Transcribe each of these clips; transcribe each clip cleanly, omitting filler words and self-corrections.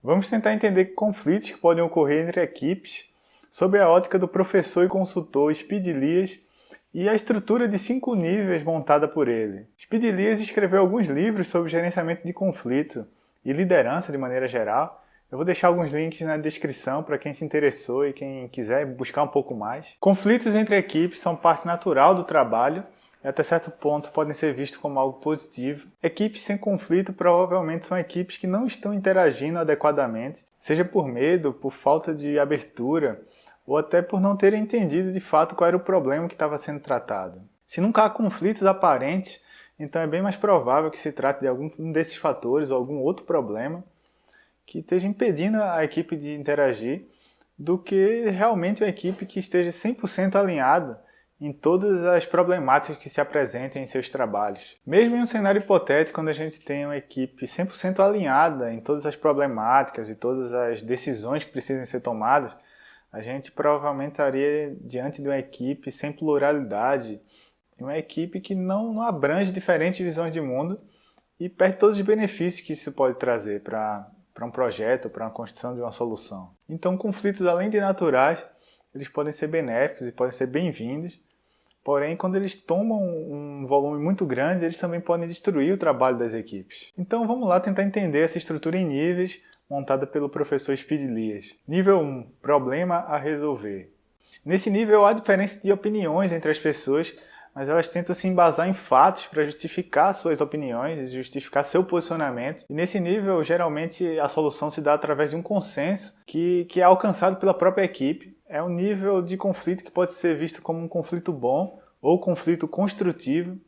Vamos tentar entender conflitos que podem ocorrer entre equipes sob a ótica do professor e consultor Speed Elias e a estrutura de 5 níveis montada por ele. Speed Elias escreveu alguns livros sobre gerenciamento de conflito e liderança de maneira geral. Eu vou deixar alguns links na descrição para quem se interessou e quem quiser buscar um pouco mais. Conflitos entre equipes são parte natural do trabalho e até certo ponto podem ser vistos como algo positivo. Equipes sem conflito provavelmente são equipes que não estão interagindo adequadamente, seja por medo, por falta de abertura, ou até por não terem entendido de fato qual era o problema que estava sendo tratado. Se nunca há conflitos aparentes, então é bem mais provável que se trate de algum desses fatores ou algum outro problema que esteja impedindo a equipe de interagir, do que realmente uma equipe que esteja 100% alinhada em todas as problemáticas que se apresentem em seus trabalhos. Mesmo em um cenário hipotético, quando a gente tem uma equipe 100% alinhada em todas as problemáticas e todas as decisões que precisam ser tomadas, a gente provavelmente estaria diante de uma equipe sem pluralidade, uma equipe que não abrange diferentes visões de mundo e perde todos os benefícios que isso pode trazer para um projeto, para uma construção de uma solução. Então, conflitos, além de naturais, eles podem ser benéficos e podem ser bem-vindos, porém, quando eles tomam um volume muito grande, eles também podem destruir o trabalho das equipes. Então, vamos lá tentar entender essa estrutura em níveis montada pelo professor Speed Elias. Nível 1. Problema a resolver. Nesse nível há diferença de opiniões entre as pessoas, mas elas tentam se embasar em fatos para justificar suas opiniões, justificar seu posicionamento. E nesse nível, geralmente, a solução se dá através de um consenso que é alcançado pela própria equipe. É um nível de conflito que pode ser visto como um conflito bom ou conflito construtivo,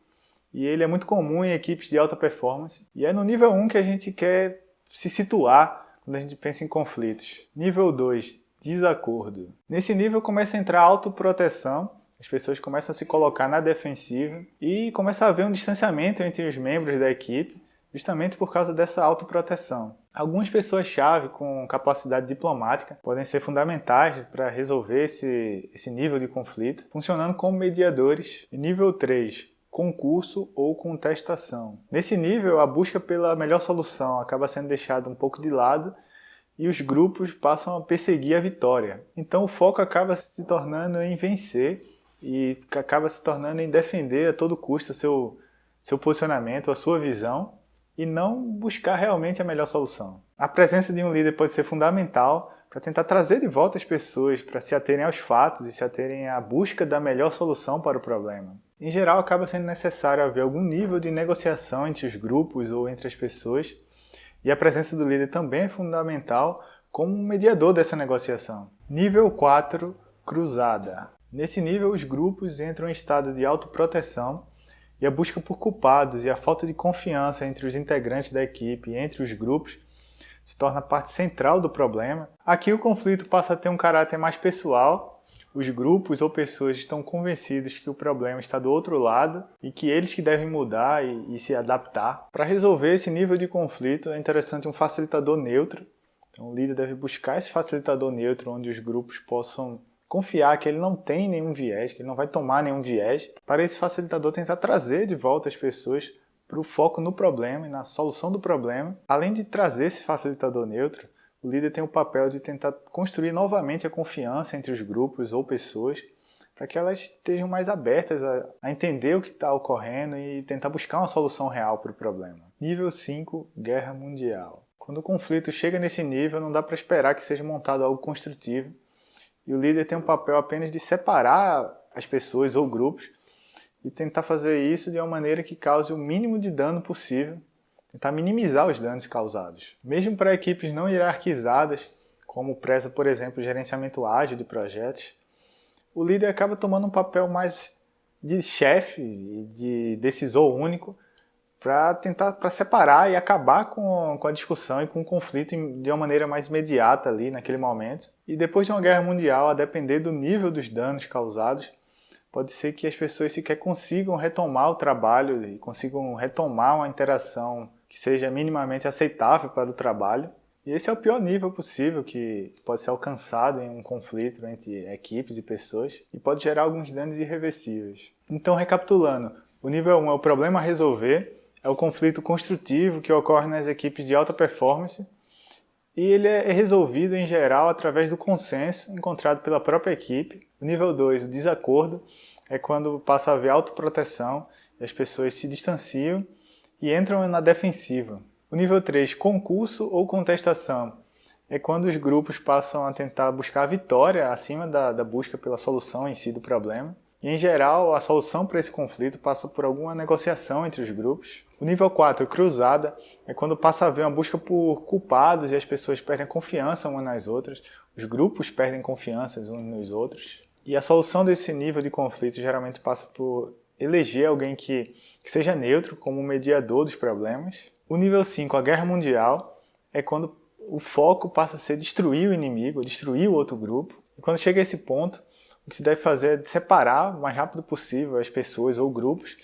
e ele é muito comum em equipes de alta performance. E é no nível 1 que a gente quer se situar quando a gente pensa em conflitos. Nível 2, desacordo. Nesse nível começa a entrar a autoproteção, as pessoas começam a se colocar na defensiva e começa a haver um distanciamento entre os membros da equipe, justamente por causa dessa autoproteção. Algumas pessoas-chave com capacidade diplomática podem ser fundamentais para resolver esse nível de conflito, funcionando como mediadores. E nível 3, concurso ou contestação. Nesse nível, a busca pela melhor solução acaba sendo deixada um pouco de lado e os grupos passam a perseguir a vitória. Então o foco acaba se tornando em vencer e acaba se tornando em defender a todo custo seu posicionamento, a sua visão, e não buscar realmente a melhor solução. A presença de um líder pode ser fundamental para tentar trazer de volta as pessoas para se aterem aos fatos e se aterem à busca da melhor solução para o problema. Em geral, acaba sendo necessário haver algum nível de negociação entre os grupos ou entre as pessoas, e a presença do líder também é fundamental como um mediador dessa negociação. Nível 4, cruzada. Nesse nível, os grupos entram em estado de autoproteção e a busca por culpados e a falta de confiança entre os integrantes da equipe e entre os grupos se torna parte central do problema. Aqui o conflito passa a ter um caráter mais pessoal. Os grupos ou pessoas estão convencidos que o problema está do outro lado e que eles que devem mudar e se adaptar. Para resolver esse nível de conflito é interessante um facilitador neutro. Então o líder deve buscar esse facilitador neutro onde os grupos possam confiar que ele não tem nenhum viés, que ele não vai tomar nenhum viés, para esse facilitador tentar trazer de volta as pessoas para o foco no problema e na solução do problema. Além de trazer esse facilitador neutro, o líder tem o papel de tentar construir novamente a confiança entre os grupos ou pessoas, para que elas estejam mais abertas a entender o que está ocorrendo e tentar buscar uma solução real para o problema. Nível 5, Guerra Mundial. Quando o conflito chega nesse nível, não dá para esperar que seja montado algo construtivo, e o líder tem um papel apenas de separar as pessoas ou grupos e tentar fazer isso de uma maneira que cause o mínimo de dano possível, tentar minimizar os danos causados. Mesmo para equipes não hierarquizadas, como preza, por exemplo, o gerenciamento ágil de projetos, o líder acaba tomando um papel mais de chefe e de decisor único para separar e acabar com a discussão e com o conflito de uma maneira mais imediata ali naquele momento. E depois de uma guerra mundial, a depender do nível dos danos causados, pode ser que as pessoas sequer consigam retomar o trabalho e consigam retomar uma interação que seja minimamente aceitável para o trabalho. E esse é o pior nível possível que pode ser alcançado em um conflito entre equipes e pessoas e pode gerar alguns danos irreversíveis. Então, recapitulando, o nível 1 é o problema a resolver, é o conflito construtivo que ocorre nas equipes de alta performance. e ele é resolvido em geral através do consenso encontrado pela própria equipe. O nível 2, o desacordo, é quando passa a haver autoproteção e as pessoas se distanciam e entram na defensiva. O nível 3, concurso ou contestação, é quando os grupos passam a tentar buscar a vitória acima da busca pela solução em si do problema. E, em geral, a solução para esse conflito passa por alguma negociação entre os grupos. O nível 4, cruzada, é quando passa a haver uma busca por culpados e as pessoas perdem confiança umas nas outras, os grupos perdem confiança uns nos outros. E a solução desse nível de conflito geralmente passa por eleger alguém que seja neutro como mediador dos problemas. O nível 5, a guerra mundial, é quando o foco passa a ser destruir o inimigo, destruir o outro grupo. E quando chega a esse ponto, o que se deve fazer é separar o mais rápido possível as pessoas ou grupos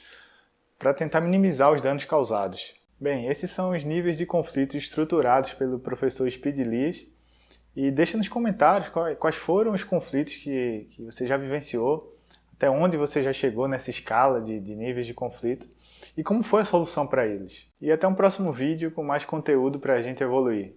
para tentar minimizar os danos causados. Bem, esses são os níveis de conflitos estruturados pelo professor Speed Lias. E deixa nos comentários quais foram os conflitos que você já vivenciou, até onde você já chegou nessa escala de níveis de conflito e como foi a solução para eles. E até um próximo vídeo com mais conteúdo para a gente evoluir.